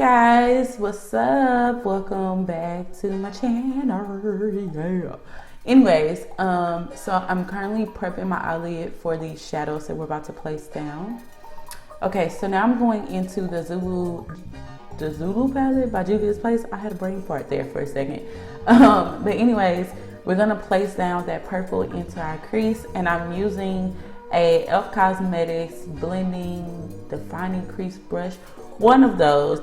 guys, what's up? Welcome back to my channel. Yeah. Anyways, so I'm currently prepping my eyelid for these shadows that we're about to place down. Okay, so now I'm going into the Zulu palette by Juvia's Place. I had a brain fart there for a second. But anyways, we're gonna place down that purple into our crease, and I'm using a e.l.f. Cosmetics blending defining crease brush, one of those,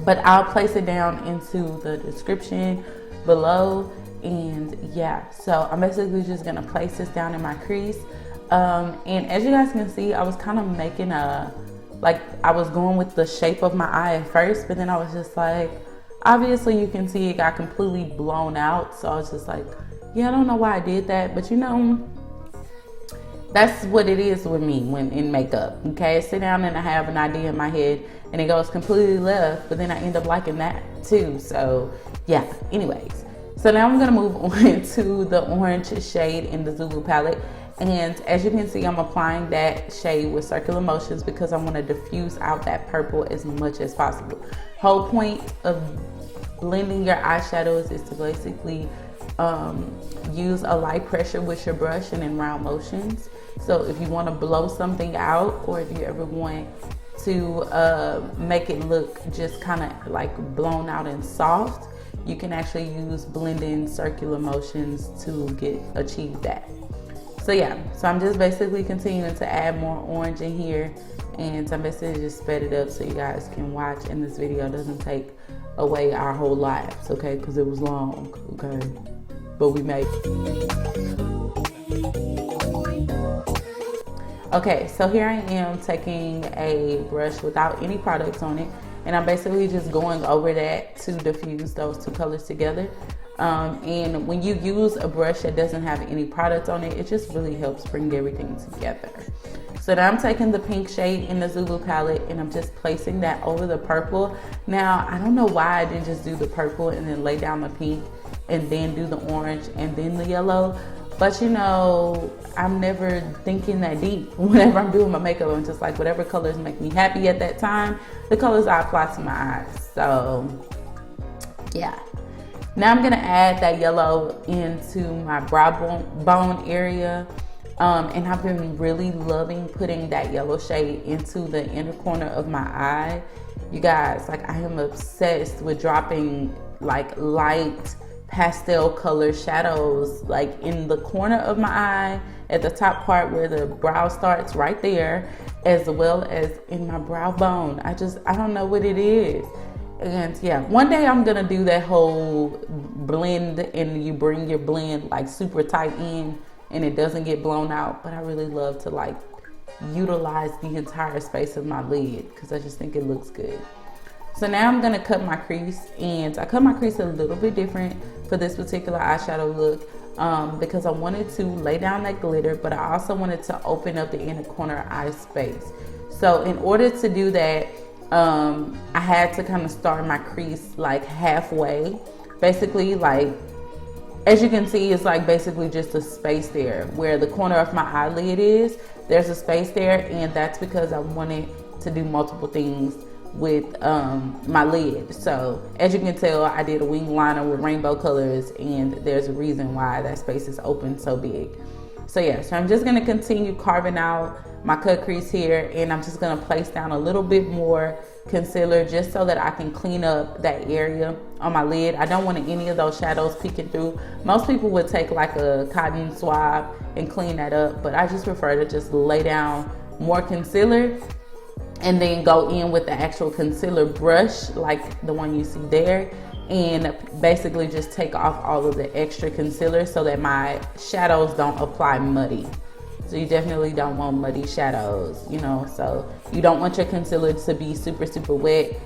but I'll place it down into the description below. And yeah, so I'm basically just gonna place this down in my crease, and as you guys can see, I was kind of making I was going with the shape of my eye at first, but then I was just like, obviously you can see it got completely blown out, so I was just like, yeah, I don't know why I did that, but you know, that's what it is with me when in makeup. Okay, I sit down and I have an idea in my head and it goes completely left, but then I end up liking that too. So yeah, anyways, so now I'm gonna move on to the orange shade in the Zulu palette, and as you can see, I'm applying that shade with circular motions because I want to diffuse out that purple as much as possible. Whole point of blending your eyeshadows is to basically use a light pressure with your brush and in round motions. So if you want to blow something out, or if you ever want to make it look just kind of like blown out and soft, you can actually use blending circular motions to achieve that. So yeah, so I'm just basically continuing to add more orange in here, and I'm basically just sped it up so you guys can watch, and this video doesn't take away our whole lives, okay, because it was long, okay, but we made it. Okay, so here I am taking a brush without any products on it, and I'm basically just going over that to diffuse those two colors together. And when you use a brush that doesn't have any product on it, it just really helps bring everything together. So now I'm taking the pink shade in the Zulu palette and I'm just placing that over the purple. Now, I don't know why I didn't just do the purple and then lay down the pink and then do the orange and then the yellow. But you know, I'm never thinking that deep. Whenever I'm doing my makeup, I'm just like, whatever colors make me happy at that time, the colors I apply to my eyes. So yeah. Now I'm gonna add that yellow into my brow bone area. And I've been really loving putting that yellow shade into the inner corner of my eye. You guys, like, I am obsessed with dropping like light pastel color shadows like in the corner of my eye, at the top part where the brow starts, right there, as well as in my brow bone. I don't know what it is. And yeah, one day I'm gonna do that whole blend, and you bring your blend like super tight in and it doesn't get blown out. But I really love to like utilize the entire space of my lid because I just think it looks good. So now I'm gonna cut my crease, and I cut my crease a little bit different for this particular eyeshadow look, because I wanted to lay down that glitter, but I also wanted to open up the inner corner eye space. So in order to do that, I had to kind of start my crease like halfway. Basically, like, as you can see, it's like basically just a space there where the corner of my eyelid is. There's a space there, and that's because I wanted to do multiple things with my lid. So as you can tell, I did a wing liner with rainbow colors, and there's a reason why that space is open so big. So yeah, so I'm just gonna continue carving out my cut crease here, and I'm just gonna place down a little bit more concealer just so that I can clean up that area on my lid. I don't want any of those shadows peeking through. Most people would take like a cotton swab and clean that up, but I just prefer to just lay down more concealer and then go in with the actual concealer brush, like the one you see there, and basically just take off all of the extra concealer so that my shadows don't apply muddy. So you definitely don't want muddy shadows, you know, so you don't want your concealer to be super, super wet.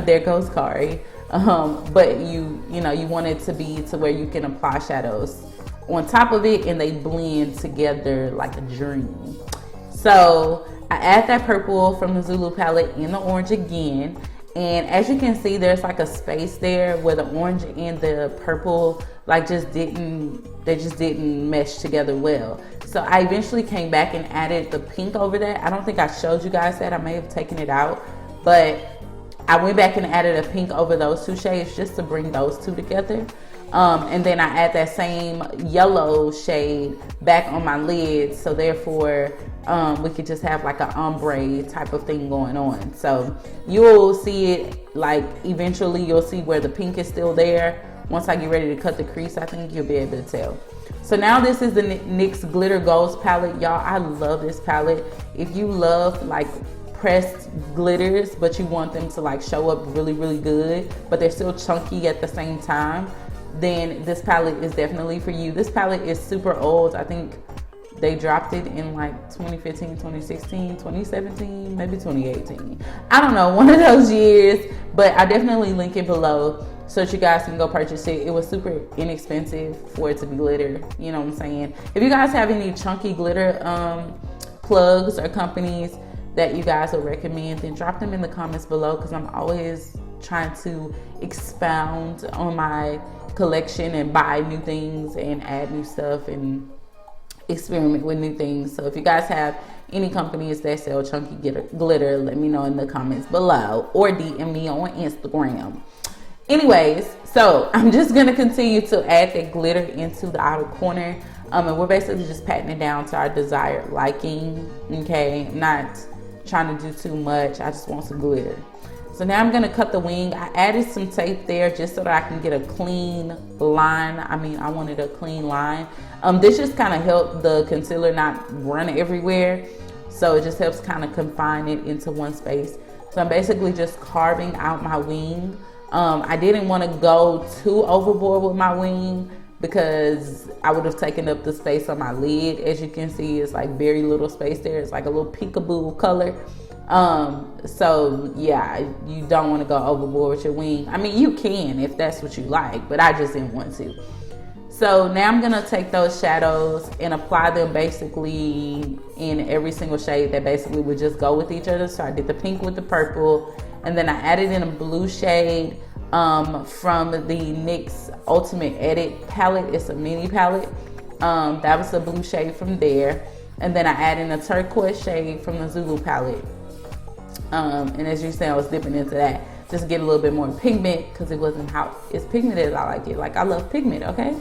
There goes Kari. But you know, you want it to be to where you can apply shadows on top of it and they blend together like a dream. So I add that purple from the Zulu palette in the orange again. And as you can see, there's like a space there where the orange and the purple like just didn't mesh together well. So I eventually came back and added the pink over that. I don't think I showed you guys that. I may have taken it out, but I went back and added a pink over those two shades just to bring those two together. And then I add that same yellow shade back on my lids, so therefore we could just have like an ombre type of thing going on. So you'll see it, like eventually you'll see where the pink is still there. Once I get ready to cut the crease, I think you'll be able to tell. So now this is the NYX Glitter Goals palette. Y'all, I love this palette. If you love like pressed glitters, but you want them to like show up really, really good, but they're still chunky at the same time, then this palette is definitely for you. This palette is super old. I think they dropped it in like 2015, 2016, 2017, maybe 2018. I don't know, one of those years, but I definitely link it below so that you guys can go purchase it. It was super inexpensive for it to be glitter, you know what I'm saying? If you guys have any chunky glitter plugs or companies that you guys would recommend, then drop them in the comments below, because I'm always trying to expound on my collection and buy new things and add new stuff and experiment with new things. So if you guys have any companies that sell chunky glitter, let me know in the comments below or DM me on Instagram. Anyways, so I'm just gonna continue to add that glitter into the outer corner, and we're basically just patting it down to our desired liking. Okay, I'm not trying to do too much, I just want some glitter. So now I'm gonna cut the wing. I added some tape there just so that I can get a clean line. I mean, I wanted a clean line. This just kind of helped the concealer not run everywhere. So it just helps kind of confine it into one space. So I'm basically just carving out my wing. I didn't want to go too overboard with my wing because I would have taken up the space on my lid. As you can see, it's like very little space there. It's like a little peekaboo color. So yeah, you don't want to go overboard with your wing. I mean, you can if that's what you like, but I just didn't want to. So now I'm gonna take those shadows and apply them basically in every single shade that basically would just go with each other. So I did the pink with the purple, and then I added in a blue shade from the NYX Ultimate Edit palette. It's a mini palette. That was a blue shade from there. And then I added in a turquoise shade from the Zulu palette. And as you see, I was dipping into that just to get a little bit more pigment, because it wasn't how it's pigmented as I like it. Like, I love pigment, okay?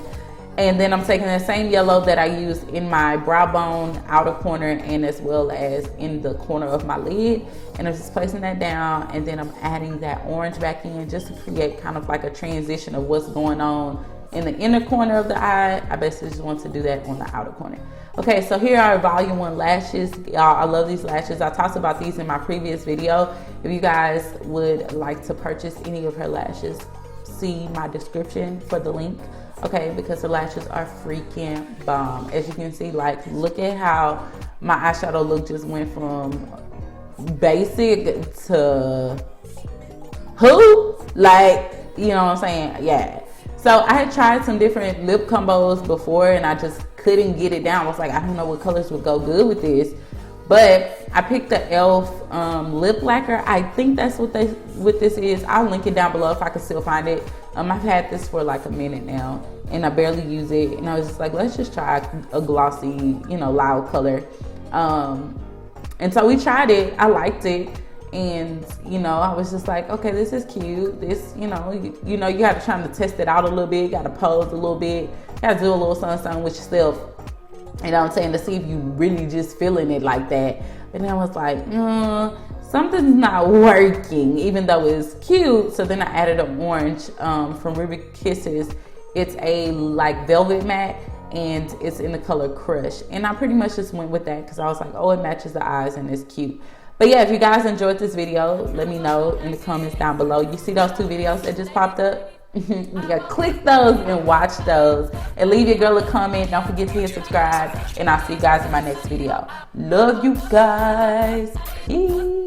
And then I'm taking that same yellow that I used in my brow bone outer corner and as well as in the corner of my lid, and I'm just placing that down, and then I'm adding that orange back in just to create kind of like a transition of what's going on in the inner corner of the eye. I basically just want to do that on the outer corner. Okay, so here are volume 1 lashes. Y'all, I love these lashes. I talked about these in my previous video. If you guys would like to purchase any of her lashes, see my description for the link. Okay, because the lashes are freaking bomb. As you can see, like, look at how my eyeshadow look just went from basic to who? Like, you know what I'm saying? Yeah. So I had tried some different lip combos before and I just couldn't get it down. I was like, I don't know what colors would go good with this. But I picked the e.l.f. lip lacquer. I think that's what this is. I'll link it down below if I can still find it. I've had this for like a minute now and I barely use it. And I was just like, let's just try a glossy, you know, loud color. And so we tried it. I liked it. And, you know, I was just like, okay, this is cute. This, you know, you got to try to test it out a little bit. You got to pose a little bit. You got to do a little something with yourself. You know what I'm saying? To see if you really just feeling it like that. But then I was like, something's not working, even though it's cute. So then I added an orange from Ruby Kisses. It's a like velvet matte and it's in the color Crush. And I pretty much just went with that because I was like, oh, it matches the eyes and it's cute. But yeah, if you guys enjoyed this video, let me know in the comments down below. You see those 2 videos that just popped up? You gotta click those and watch those. And leave your girl a comment. Don't forget to hit subscribe. And I'll see you guys in my next video. Love you guys. Peace.